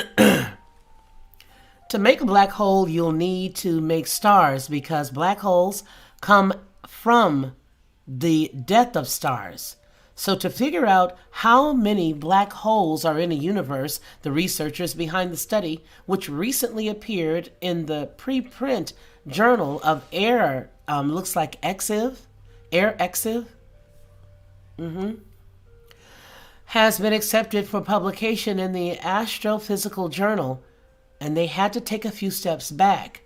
To make a black hole, you'll need to make stars because black holes come from the death of stars. So to figure out how many black holes are in a universe, the researchers behind the study, which recently appeared in the preprint journal of Air, looks like EXIV, Air EXIV, has been accepted for publication in the Astrophysical Journal, and they had to take a few steps back.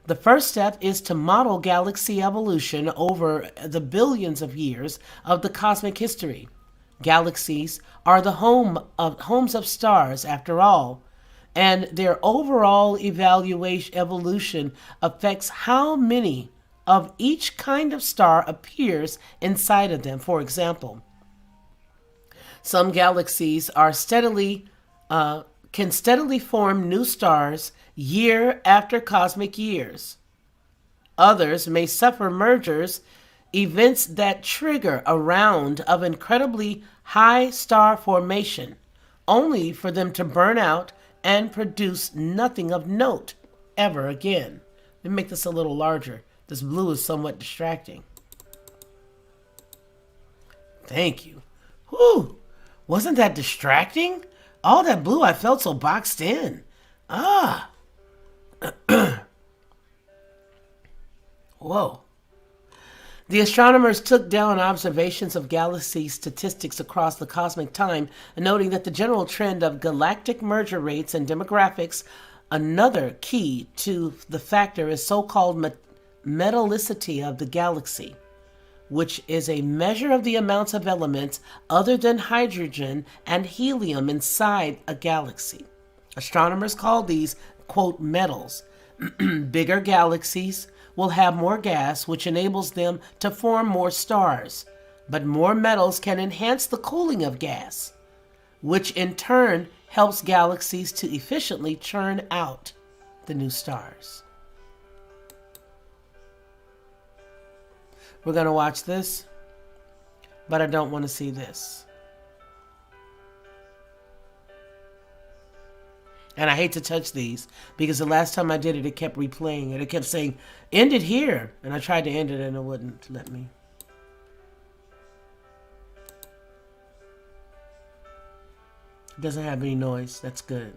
The first step is to model galaxy evolution over the billions of years of the cosmic history. Galaxies are the homes of stars, after all, and their overall evolution affects how many of each kind of star appears inside of them. For example, some galaxies are can steadily form new stars year after cosmic years. Others may suffer mergers, events that trigger a round of incredibly high star formation, only for them to burn out and produce nothing of note ever again. Let me make this a little larger. This blue is somewhat distracting. Thank you. Whew. Wasn't that distracting? All that blue, I felt so boxed in. Ah. Whoa. The astronomers took down observations of galaxy statistics across the cosmic time, noting that the general trend of galactic merger rates and demographics. Another key to the factor is so-called metallicity of the galaxy, which is a measure of the amounts of elements other than hydrogen and helium inside a galaxy. Astronomers call these, quote, metals. Bigger galaxies will have more gas, which enables them to form more stars. But more metals can enhance the cooling of gas, which in turn helps galaxies to efficiently churn out the new stars. We're going to watch this. but I don't want to see this. And I hate to touch these because the last time I did it, it kept replaying it. It kept saying, end it here. And I tried to end it and it wouldn't let me. It doesn't have any noise. That's good.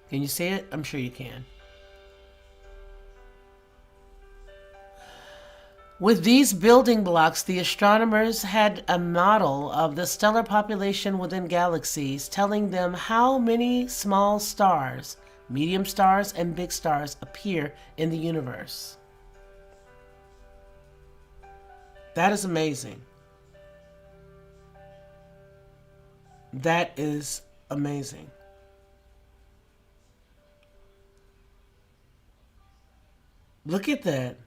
Can you see it? I'm sure you can. With these building blocks, the astronomers had a model of the stellar population within galaxies, telling them how many small stars, medium stars, and big stars appear in the universe. That is amazing. That is amazing. Look at that.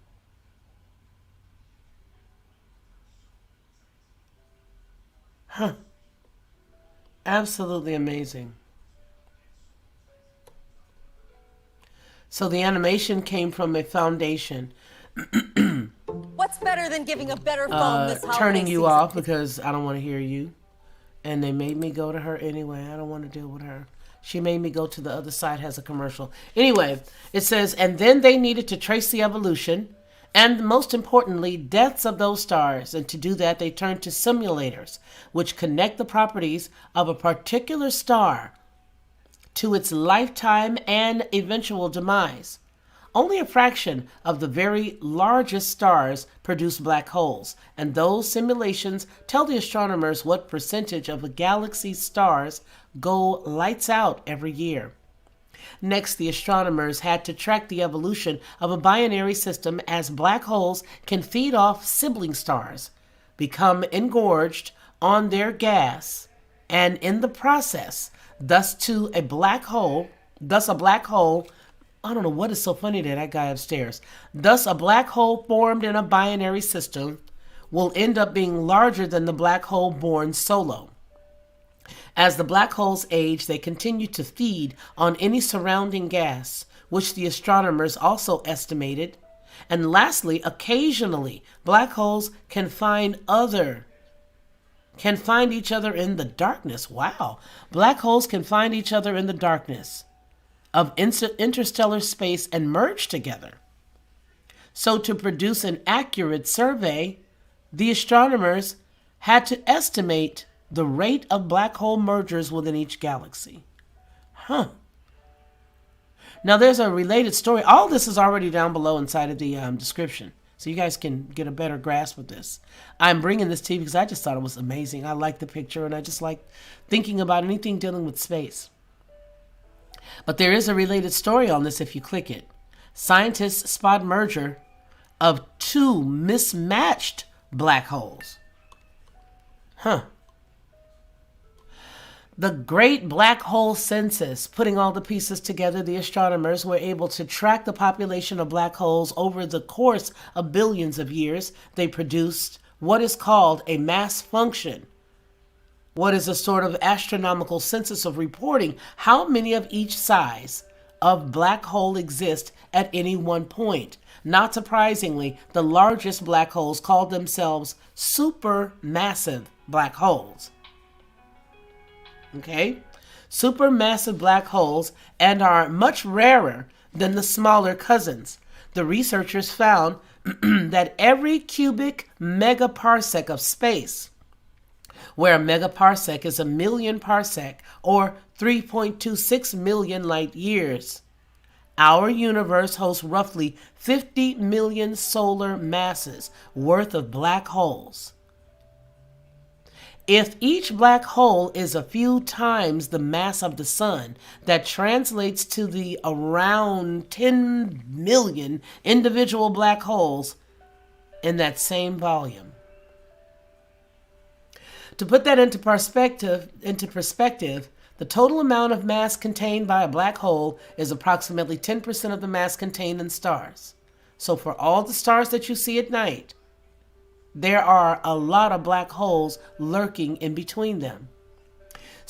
Huh. Absolutely amazing. So the animation came from a foundation. What's better than giving a better phone this holiday Turning you season? off because I don't want to hear you. And they made me go to her anyway. I don't want to deal with her. She made me go to the other side, has a commercial. Anyway, it says, and then they needed to trace the evolution and, most importantly, deaths of those stars. And to do that, they turned to simulators, which connect the properties of a particular star to its lifetime and eventual demise. Only a fraction of the very largest stars produce black holes, and those simulations tell the astronomers what percentage of a galaxy's stars go lights out every year. Next, the astronomers had to track the evolution of a binary system as black holes can feed off sibling stars, become engorged on their gas, and in the process, thus a black hole, I don't know what is so funny to that guy upstairs. Thus, a black hole formed in a binary system will end up being larger than the black hole born solo. As the black holes age, they continue to feed on any surrounding gas, which the astronomers also estimated. And lastly, occasionally, black holes can find each other in the darkness. Wow. Black holes can find each other in the darkness of interstellar space and merge together. So to produce an accurate survey, the astronomers had to estimate the rate of black hole mergers within each galaxy. Now there's a related story. All this is already down below inside of the description, so you guys can get a better grasp of this. I'm bringing this to you because I just thought it was amazing. I like the picture and I just like thinking about anything dealing with space. But there is a related story on this if you click it. Scientists spot merger of two mismatched black holes. The Great Black Hole Census, putting all the pieces together, the astronomers were able to track the population of black holes over the course of billions of years. They produced what is called a mass function. What is a sort of astronomical census of reporting how many of each size of black hole exist at any one point. Not surprisingly, the largest black holes call themselves supermassive black holes. Okay? Supermassive black holes and are much rarer than the smaller cousins. The researchers found that every cubic megaparsec of space, where a megaparsec is a million parsec or 3.26 million light years. Our universe hosts roughly 50 million solar masses worth of black holes. If each black hole is a few times the mass of the sun, that translates to the around 10 million individual black holes in that same volume. To put that into perspective, the total amount of mass contained by a black hole is approximately 10% of the mass contained in stars. So for all the stars that you see at night, there are a lot of black holes lurking in between them.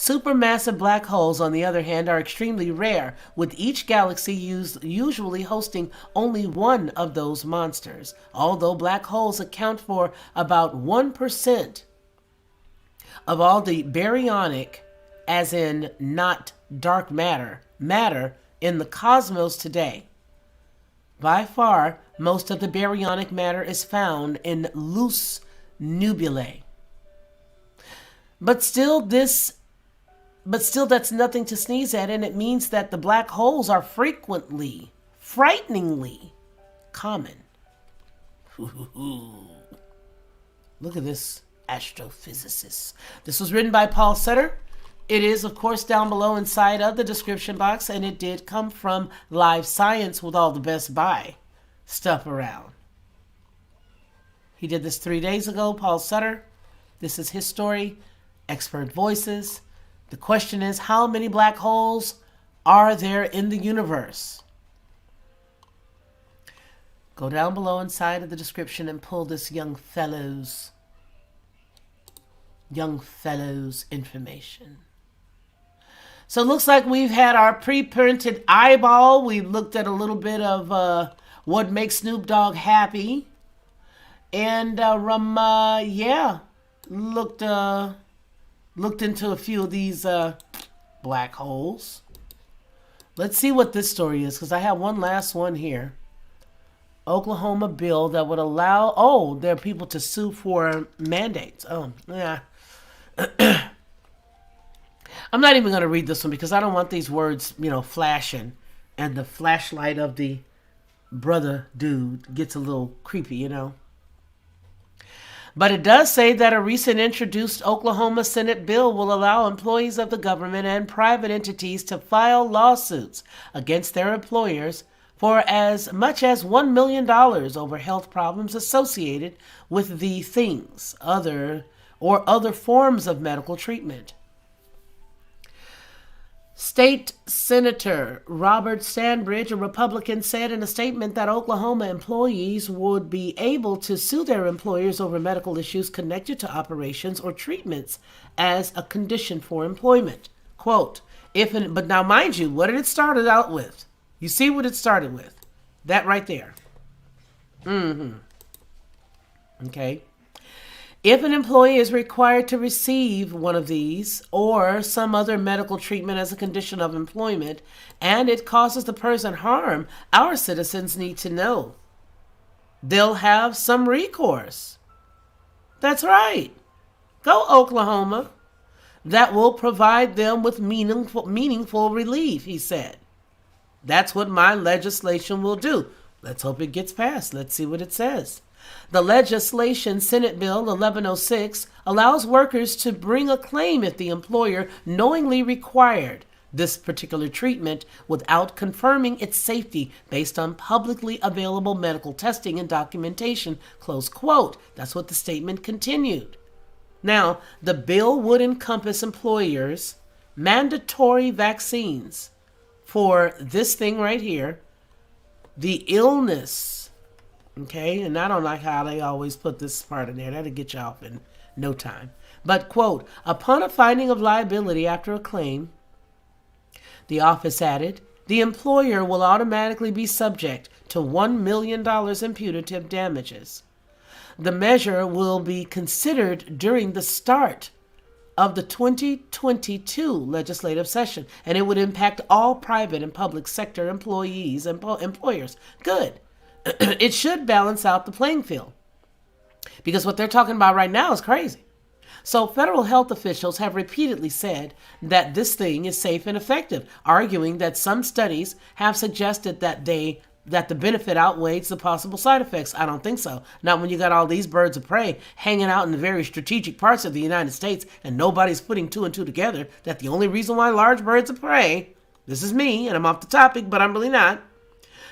Supermassive black holes, on the other hand, are extremely rare, with each galaxy usually hosting only one of those monsters. Although black holes account for about 1% of all the baryonic, as in not dark matter in the cosmos today. By far, most of the baryonic matter is found in loose nebulae. But still, that's nothing to sneeze at, and it means that the black holes are frequently, frighteningly common. Look at this astrophysicist. This was written by Paul Sutter. It is, of course, down below inside of the description box, and it did come from Live Science with all the Best Buy stuff around. He did this 3 days ago, Paul Sutter. This is his story, expert voices. The question is, how many black holes are there in the universe? Go down below inside of the description and pull this young fellow's information. So it looks like we've had our pre-printed eyeball. We looked at a little bit of what makes Snoop Dogg happy. And looked into a few of these black holes. Let's see what this story is, because I have one last one here. Oklahoma bill that would allow, there are people to sue for mandates. Oh, yeah. I'm not even going to read this one because I don't want these words, flashing. And the flashlight of the brother dude gets a little creepy, But it does say that a recent introduced Oklahoma Senate bill will allow employees of the government and private entities to file lawsuits against their employers for as much as $1 million over health problems associated with the things, other forms of medical treatment. State Senator Robert Sandridge, a Republican, said in a statement that Oklahoma employees would be able to sue their employers over medical issues connected to operations or treatments as a condition for employment. Quote, but now mind you, what did it start out with? You see what it started with? That right there. Okay. If an employee is required to receive one of these or some other medical treatment as a condition of employment and it causes the person harm, our citizens need to know. They'll have some recourse. That's right. Go Oklahoma. That will provide them with meaningful relief, he said. That's what my legislation will do. Let's hope it gets passed. Let's see what it says. The legislation, Senate Bill 1106, allows workers to bring a claim if the employer knowingly required this particular treatment without confirming its safety based on publicly available medical testing and documentation, close quote. That's what the statement continued. Now, the bill would encompass employers' mandatory vaccines for this thing right here, the illness. Okay, and I don't like how they always put this part in there. That'll get you off in no time. But, quote, upon a finding of liability after a claim, the office added, the employer will automatically be subject to $1 million in punitive damages. The measure will be considered during the start of the 2022 legislative session, and it would impact all private and public sector employees and employers. Good. It should balance out the playing field because what they're talking about right now is crazy. So federal health officials have repeatedly said that this thing is safe and effective, arguing that some studies have suggested that the benefit outweighs the possible side effects. I don't think so. Not when you got all these birds of prey hanging out in the very strategic parts of the United States and nobody's putting two and two together that the only reason why large birds of prey, this is me and I'm off the topic, but I'm really not.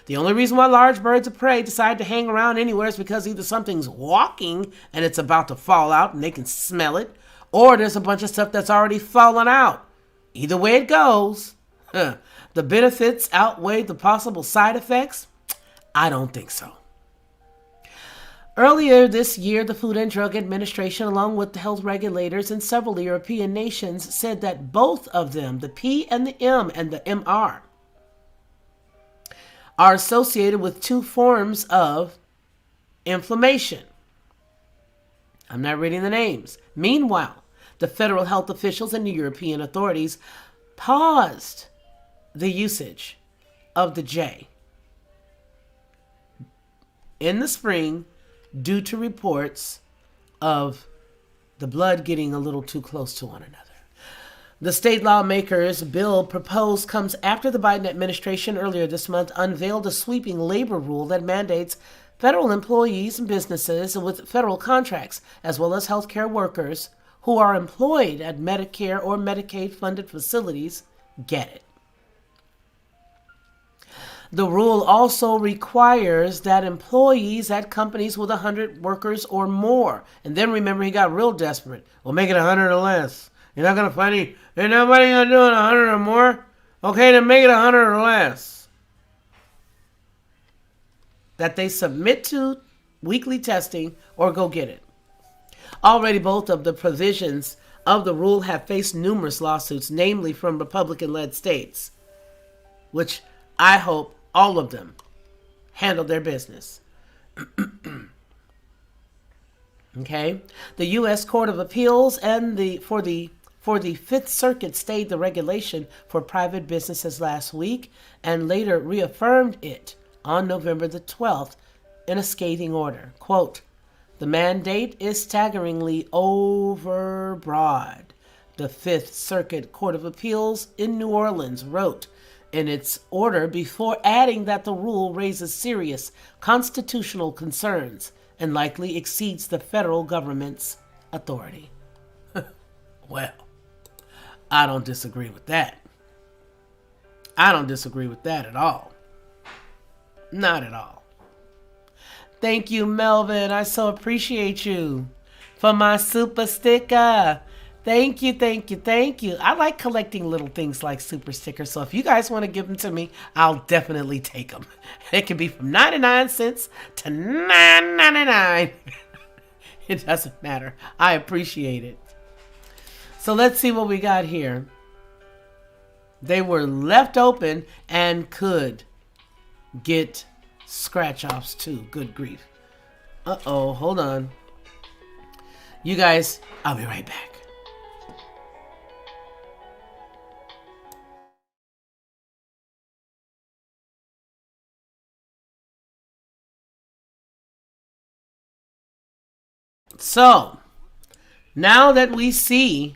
The only reason why large birds of prey decide to hang around anywhere is because either something's walking and it's about to fall out and they can smell it, or there's a bunch of stuff that's already fallen out. Either way it goes, the benefits outweigh the possible side effects? I don't think so. Earlier this year, the Food and Drug Administration, along with the health regulators in several European nations, said that both of them, the P and the M and the MR, are associated with two forms of inflammation. I'm not reading the names. Meanwhile, the federal health officials and the European authorities paused the usage of the J in the spring due to reports of the blood getting a little too close to one another. The state lawmakers' bill proposed comes after the Biden administration earlier this month unveiled a sweeping labor rule that mandates federal employees and businesses with federal contracts, as well as healthcare workers who are employed at Medicare or Medicaid-funded facilities, get it. The rule also requires that employees at companies with 100 workers or more, and then remember he got real desperate, will make it 100 or less. You're not going to find any, ain't nobody going to do it 100 or more? Okay, then make it 100 or less. That they submit to weekly testing or go get it. Already both of the provisions of the rule have faced numerous lawsuits, namely from Republican-led states, which I hope all of them handle their business. Okay? The U.S. Court of Appeals and for the Fifth Circuit stayed the regulation for private businesses last week and later reaffirmed it on November the 12th in a scathing order. Quote, "The mandate is staggeringly overbroad," the Fifth Circuit Court of Appeals in New Orleans wrote in its order before adding that the rule raises serious constitutional concerns and likely exceeds the federal government's authority. Well, I don't disagree with that. I don't disagree with that at all. Not at all. Thank you, Melvin. I so appreciate you for my super sticker. Thank you, thank you, thank you. I like collecting little things like super stickers, so if you guys want to give them to me, I'll definitely take them. It can be from 99 cents to $9.99. It doesn't matter. I appreciate it. So let's see what we got here. They were left open and could get scratch-offs too. Good grief. Uh-oh, hold on. You guys, I'll be right back. So, now that we see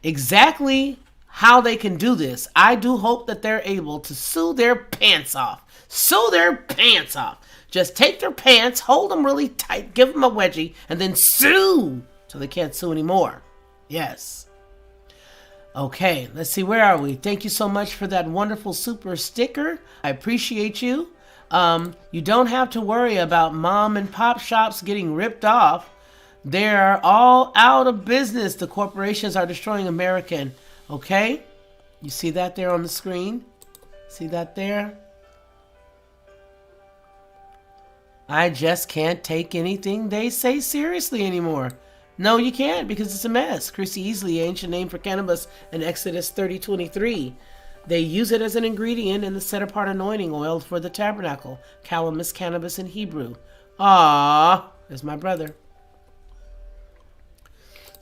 exactly how they can do this, I do hope that they're able to sew their pants off. Sew their pants off. Just take their pants, hold them really tight, give them a wedgie, and then sew so they can't sew anymore. Yes. Okay, let's see, where are we? Thank you so much for that wonderful super sticker. I appreciate you. You don't have to worry about mom and pop shops getting ripped off. They're all out of business. The corporations are destroying American. Okay? You see that there on the screen? See that there? I just can't take anything they say seriously anymore. No, you can't, because it's a mess. Chrissy Easley, ancient name for cannabis in Exodus 30:23. They use it as an ingredient in the set-apart anointing oil for the tabernacle. Calamus cannabis in Hebrew. Ah, there's my brother.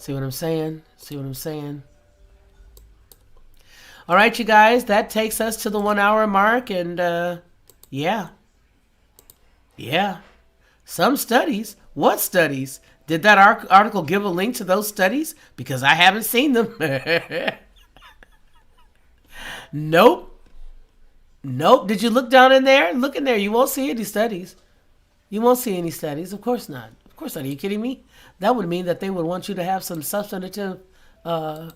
See what I'm saying? See what I'm saying? All right, you guys, that takes us to the 1 hour mark. And yeah. Some studies. What studies? Did that article give a link to those studies? Because I haven't seen them. Nope. Did you look down in there? Look in there. You won't see any studies. You won't see any studies. Of course not. Of course not. Are you kidding me? That would mean that they would want you to have some substantive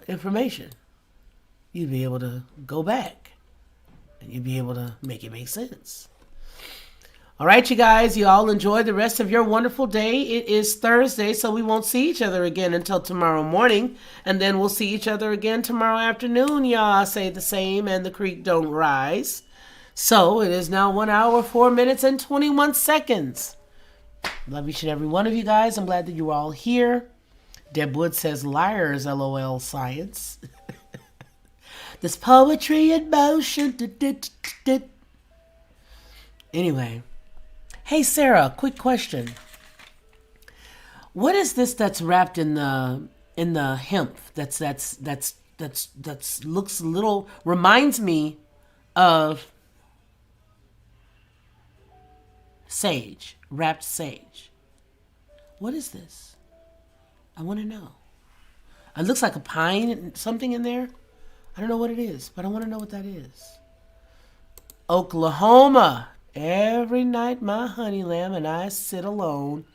information. You'd be able to go back. And you'd be able to make it make sense. All right, you guys. You all enjoy the rest of your wonderful day. It is Thursday, so we won't see each other again until tomorrow morning. And then we'll see each other again tomorrow afternoon. Y'all say the same and the creek don't rise. So it is now 1 hour, 4 minutes, and 21 seconds. Love each and every one of you guys. I'm glad that you're all here. Deb Wood says, liars, LOL, science. This poetry in motion. Anyway. Hey, Sarah, quick question. What is this that's wrapped in the hemp? That's looks a little, reminds me of sage, wrapped sage. What is this? I want to know. It looks like a pine, something in there. I don't know what it is, but I want to know what that is. Oklahoma. Every night my honey lamb and I sit alone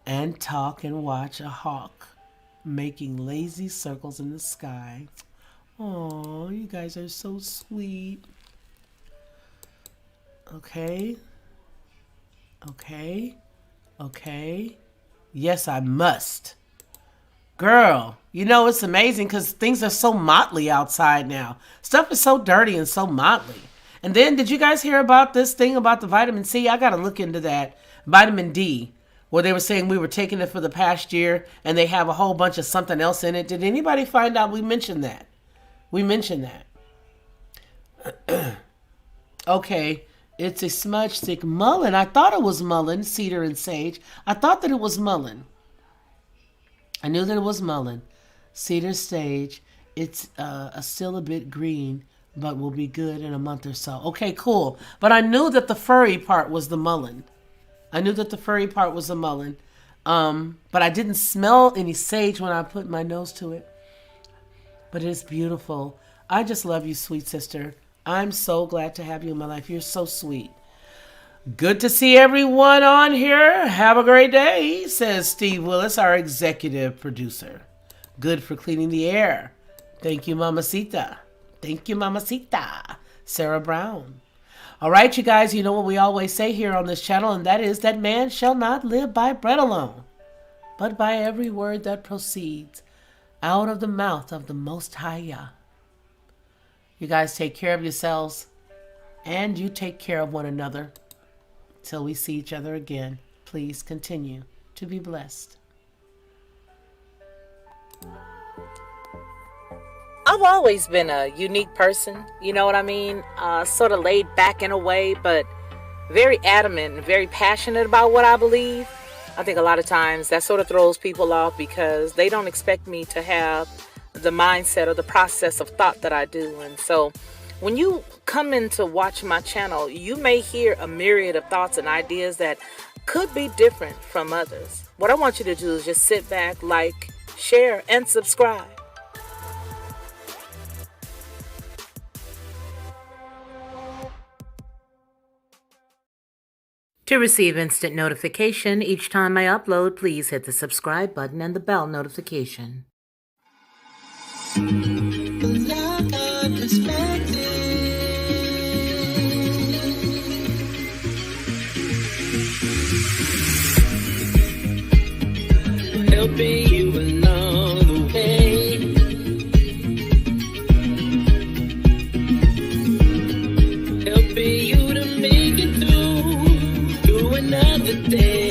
and talk and watch a hawk making lazy circles in the sky. Oh, you guys are so sweet. Okay. Yes, I must. Girl, you know, it's amazing because things are so motley outside now. Stuff is so dirty and so motley. And then, did you guys hear about this thing about the vitamin C? I got to look into that. Vitamin D, where they were saying we were taking it for the past year and they have a whole bunch of something else in it. Did anybody find out we mentioned that? We mentioned that. Okay, it's a smudge stick. Mullein. I thought it was mullein, cedar and sage. I thought that it was mullein. I knew that it was mullein. Cedar, sage. It's still a bit green, but will be good in a month or so. Okay, cool. But I knew that the furry part was the mullein. But I didn't smell any sage when I put my nose to it. But it's beautiful. I just love you, sweet sister. I'm so glad to have you in my life. You're so sweet. Good to see everyone on here. Have a great day, says Steve Willis, our executive producer. Good for cleaning the air. Thank you, Mamacita. Sarah Brown. All right, you guys, you know what we always say here on this channel, and that is that man shall not live by bread alone, but by every word that proceeds out of the mouth of the Most High Yah. You guys take care of yourselves, and you take care of one another. Till we see each other again, please continue to be blessed. I've always been a unique person, you know what I mean? Sort of laid back in a way, but very adamant and very passionate about what I believe. I think a lot of times that sort of throws people off because they don't expect me to have the mindset or the process of thought that I do. And so when you come in to watch my channel, you may hear a myriad of thoughts and ideas that could be different from others. What I want you to do is just sit back, like, share, and subscribe. To receive instant notification each time I upload, please hit the subscribe button and the bell notification. Helping you along the way. Helping you to make it through another day.